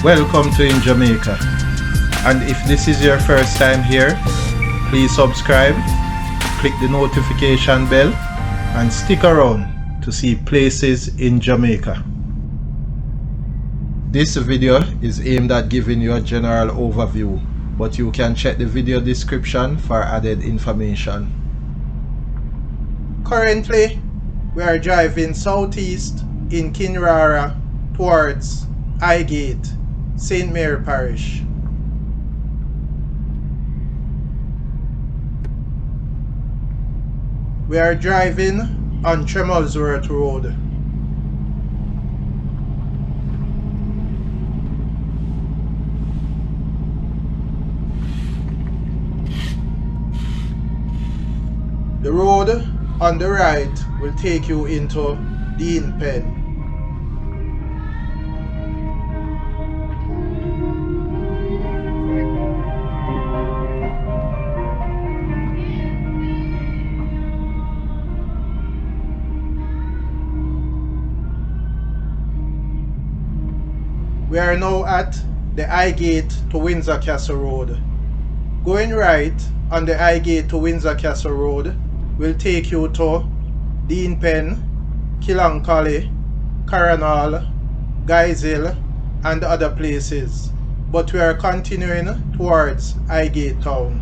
Welcome to InJamaica, and if this is your first time here, please subscribe, click the notification bell and stick around to see places in Jamaica. This video is aimed at giving you a general overview, but you can check the video description for added information. Currently, we are driving southeast in Kinrara towards Highgate, St. Mary Parish. We are driving on Tremolsworth Road. The road on the right will take you into Dean Pen. We are now at the Highgate to Windsor Castle Road. Going right on the Highgate to Windsor Castle Road will take you to Dean Pen, Killancally, Carranall, Guyshill and other places, but we are continuing towards Highgate town.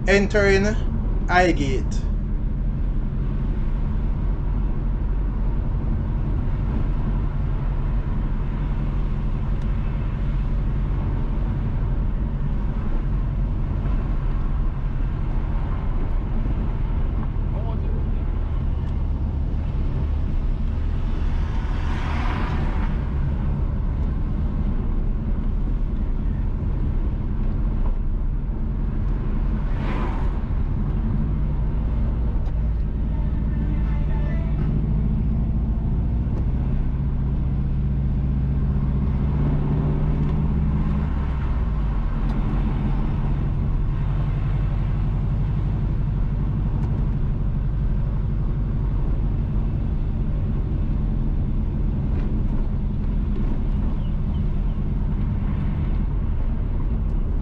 Entering Highgate.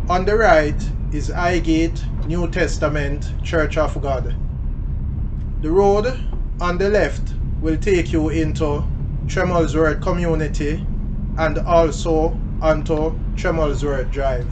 On the right is Highgate New Testament Church of God. The road on the left will take you into Tremolsworth Community and also onto Tremolsworth Drive.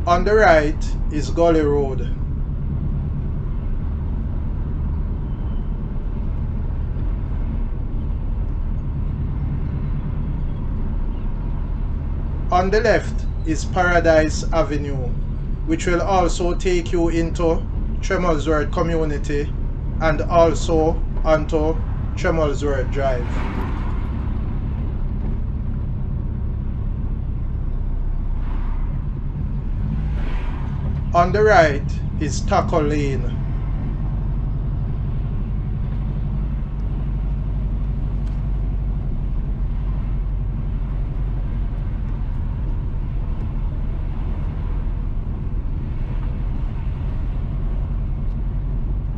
On the right is Gully Road. On the left is Paradise Avenue, which will also take you into Tremolsworth Community and also onto Tremolsworth Drive. On the right is Taco Lane.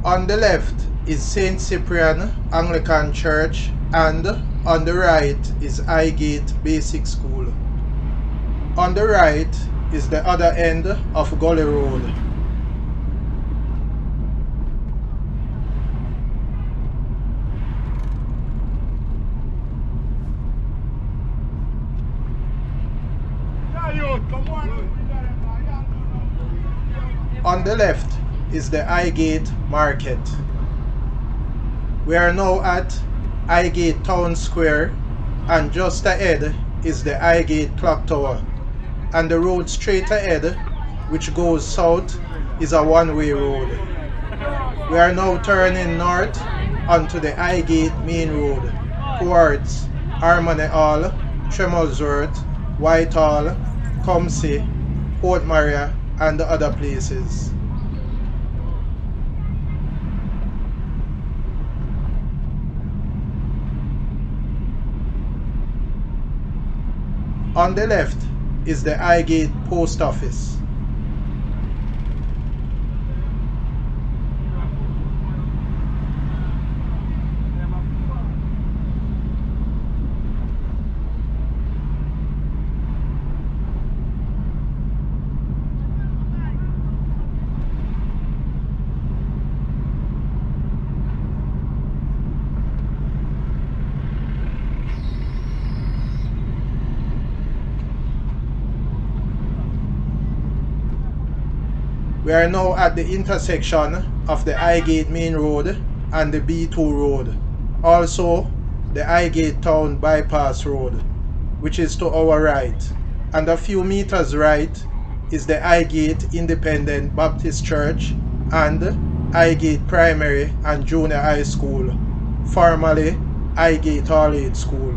On the left is St. Cyprian Anglican Church, and on the right is Highgate Basic School. On the right is the other end of Gully Road. On the left is the Highgate Market. We are now at Highgate Town Square, and just ahead is the Highgate Clock Tower, and the road straight ahead, which goes south, is a one-way road. We are now turning north onto the Highgate Main Road towards Harmony Hall, Tremolsworth, Whitehall, Comsey, Port Maria, and the other places. On the left is the Highgate Post Office. We are now at the intersection of the Highgate Main Road and the B2 Road, also the Highgate Town Bypass Road, which is to our right, and a few meters right is the Highgate Independent Baptist Church and Highgate Primary and Junior High School, formerly Highgate All-Age School.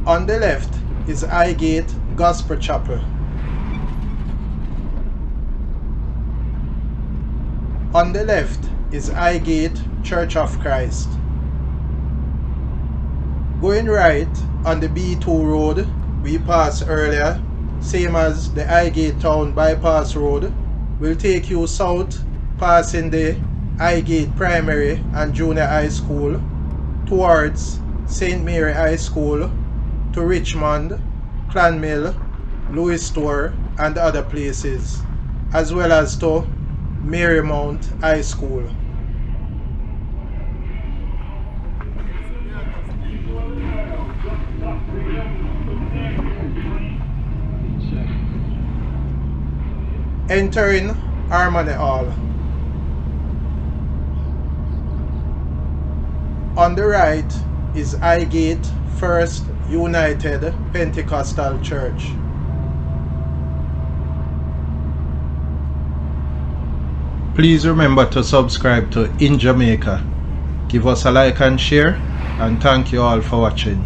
On the left is Highgate Gospel Chapel. On the left is Highgate Church of Christ. Going right on the B2 Road we passed earlier, same as the Highgate Town Bypass Road, will take you south passing the Highgate Primary and Junior High School towards St. Mary High School, to Richmond, Clonmel, Lewis Store, and other places, as well as to Marymount High School. Entering Harmony Hall. On the right is Highgate First United Pentecostal Church. Please remember to subscribe to InJamaica. Give us a like and share, and thank you all for watching.